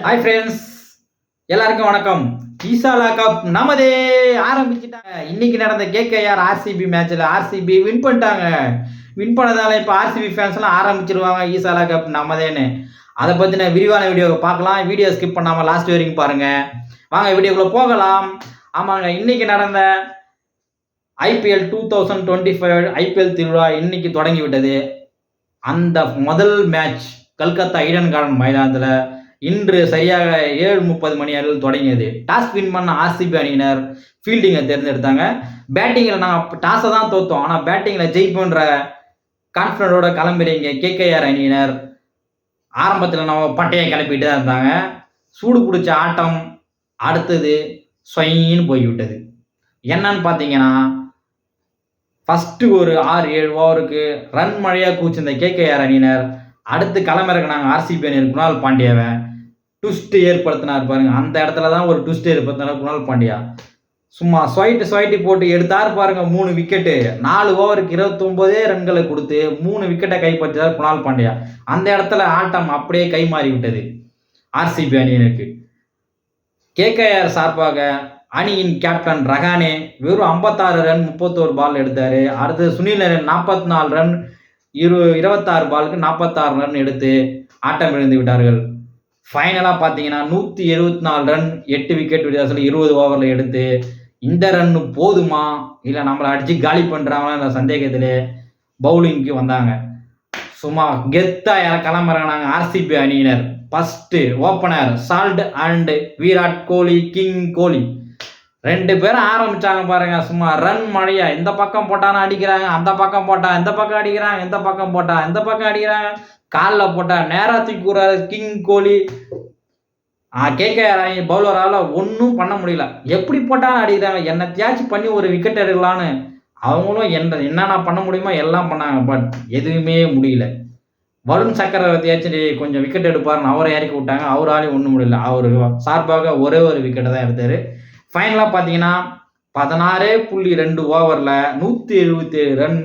Hi friends, எல்லாருக்கும் வணக்கம். ஈசாலா cup நமதே ஆரம்பிச்சுட்டாங்க. இன்னைக்கு நடந்த கேகேஆர் ஆர்சிபி மேட்ச்ல ஆர்சிபி வின் பண்ணிட்டாங்க. வின் பண்ணதால இப்போ ஆர்சிபி ஃபேன்ஸ்லாம் ஆரம்பிச்சிருவாங்க ஈசாலா கப் நமதேன்னு. அதை பற்றின விரிவான வீடியோவை பார்க்கலாம். வீடியோ ஸ்கிப் பண்ணாமல் லாஸ்ட் வரைக்கும் பாருங்க. வாங்க வீடியோக்குள்ள போகலாம். ஆமாங்க, இன்னைக்கு நடந்த ஐபிஎல் 2025 ஐபிஎல் திருவிழா இன்னைக்கு தொடங்கி விட்டது. அந்த முதல் மேட்ச் கல்கத்தா ஈடன் கார்டன் மைதானத்தில் இன்று சரியாக 7:30 மணி அளவில் தொடங்கியது. டாஸ் வின் பண்ண ஆர்சிபி அணியினர் ஃபீல்டிங்கை தேர்ந்தெடுத்தாங்க. பேட்டிங்கில் நாங்கள் டாஸை தான் தோற்றோம், ஆனால் பேட்டிங்கில் ஜெயிப்புன்ற கான்ஃபிடண்டோட கிளம்புறீங்க கேகேஆர் அணியினர். ஆரம்பத்தில் நம்ம பட்டையை கிளப்பிட்டு தான் இருந்தாங்க. சூடு பிடிச்ச ஆட்டம் அடுத்தது ஸ்வைன்னு போய்விட்டது. என்னன்னு பார்த்தீங்கன்னா, ஃபஸ்ட்டு ஒரு 6-7 ஓவருக்கு ரன் மழையாக கூச்சிருந்த கேகேஆர் அணியினர் அடுத்து களமிறக்குனாங்க ஆர்சிபி அணியர் குணால் பாண்டியாவை. ட்விஸ்ட் ஏற்படுத்தினார் பாருங்க. அந்த இடத்துல தான் ஒரு ட்விஸ்ட் ஏற்படுத்தினார் குணால் பாண்டியா. சும்மா ஸ்வைட்டு போட்டு எடுத்தார் பாருங்க 3 விக்கெட்டு. 4 ஓவருக்கு 29 ரன்களை கொடுத்து 3 விக்கெட்டை கைப்பற்றார் குணால் பாண்டியா. அந்த இடத்துல ஆட்டம் அப்படியே கை மாறி விட்டது ஆர்சிபி அணியினருக்கு. கேகேஆர் சார்பாக அணியின் கேப்டன் ரஹானே வெறும் 56 ரன் 31 பால் எடுத்தார். அடுத்து சுனில் நரேன் 44 ரன் 26 பாலுக்கு 46 ரன் எடுத்து ஆட்டம் இழந்து விட்டார்கள். ஃபைனலாக பார்த்தீங்கன்னா 174 ரன் 8 விக்கெட் வித்தியாசத்தில் 20 ஓவரில் எடுத்து இந்த ரன்னு போதுமா இல்லை நம்மளை அடித்து காலி பண்ணுறாங்களா சந்தேகத்திலே பவுலிங்க்கு வந்தாங்க. சும்மா கெத்தாக கிளம்புறாங்க ஆர்சிபி அணியினர். First opener Salt and Virat Kohli, king Kohli 2 பேரும் ஆரம்பிச்சாங்க பாருங்க. சும்மா ரன் மழையா, இந்த பக்கம் போட்டானா அடிக்கிறாங்க, அந்த பக்கம் போட்டா இந்த பக்கம் அடிக்கிறாங்க, இந்த பக்கம் போட்டா இந்த பக்கம் அடிக்கிறாங்க, காலில் போட்டா நேரா தூக்கி கூறாரு கிங் கோலி. கேகேஆர் அணி பவுலரால் ஒன்றும் பண்ண முடியல. எப்படி போட்டாலும் அடிக்கிறாங்க. என்னை தியாச்சி பண்ணி ஒரு விக்கெட் எடுக்கலான்னு அவங்களும் என்னென்ன பண்ண முடியுமோ எல்லாம் பண்ணாங்க. பட் எதுவுமே முடியல. வருண் சக்கரவர்த்தியாச்சும் கொஞ்சம் விக்கெட் எடுப்பாருன்னு அவரை இறக்கி விட்டாங்க. அவராலையும் ஒன்றும் முடியல. அவர் சார்பாக ஒரே ஒரு விக்கெட்டை தான் எடுத்தார். ஃபைனலாக பார்த்தீங்கன்னா 16.2 ஓவரில் 177 ரன்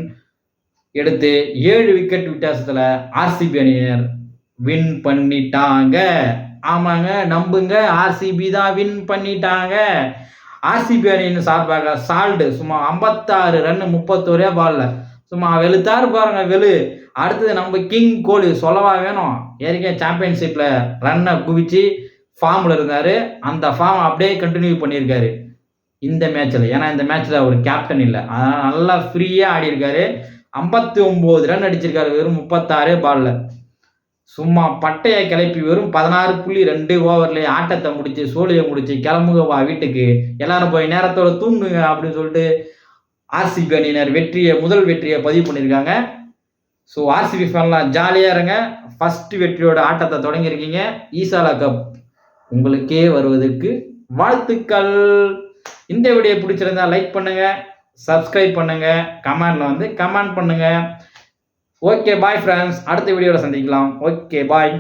எடுத்து 7 விக்கெட் வித்தியாசத்தில் ஆர்சிபி அணியினர் வின் பண்ணிட்டாங்க. ஆமாங்க, நம்புங்க, ஆர்சிபி தான் வின் பண்ணிட்டாங்க. ஆர்சிபி அணியின் சார்பாக சால்ட் சும்மா 56 ரன் 31 பாலில் சும்மா வெளுத்தாரு பாருங்க வெளு. அடுத்தது நம்ம கிங் கோலி சொல்லவா வேணும். ஏற்கனவே சாம்பியன்ஷிப்பில் ரன்னை குவிச்சு ஃபார்மில் இருந்தார். அந்த ஃபார்ம் அப்படியே கண்டினியூ பண்ணியிருக்காரு இந்த மேட்ச்சில். ஏன்னா இந்த மேட்ச்சில் அவர் கேப்டன் இல்லை, அதனால் நல்லா ஃப்ரீயாக ஆடி இருக்காரு. 59 ரன் அடிச்சிருக்காரு வெறும் 36 பாலில். சும்மா பட்டையை கிளப்பி வெறும் 16.2 ஓவர்லேயே ஆட்டத்தை முடிச்சு சோழியை முடிச்சு கிளம்புகவா வீட்டுக்கு, எல்லாரும் போய் நேரத்தோட தூங்குங்க அப்படின்னு சொல்லிட்டு ஆர்சிபி அணியினர் முதல் வெற்றியை பதிவு பண்ணியிருக்காங்க. ஸோ ஆர்சிபி ஃபேன்லாம் ஜாலியாக இருங்க. ஃபஸ்ட்டு வெற்றியோட ஆட்டத்தை தொடங்கியிருக்கீங்க. ஈசாலா கப் உங்களுக்கே வருவதற்கு வாழ்த்துக்கள். இந்த வீடியோ பிடிச்சிருந்தா லைக் பண்ணுங்க, சப்ஸ்கிரைப் பண்ணுங்க, கமெண்ட்ல கமெண்ட் பண்ணுங்க. ஓகே பாய் ஃப்ரெண்ட்ஸ், அடுத்த வீடியோவில் சந்திக்கலாம். Okay bye.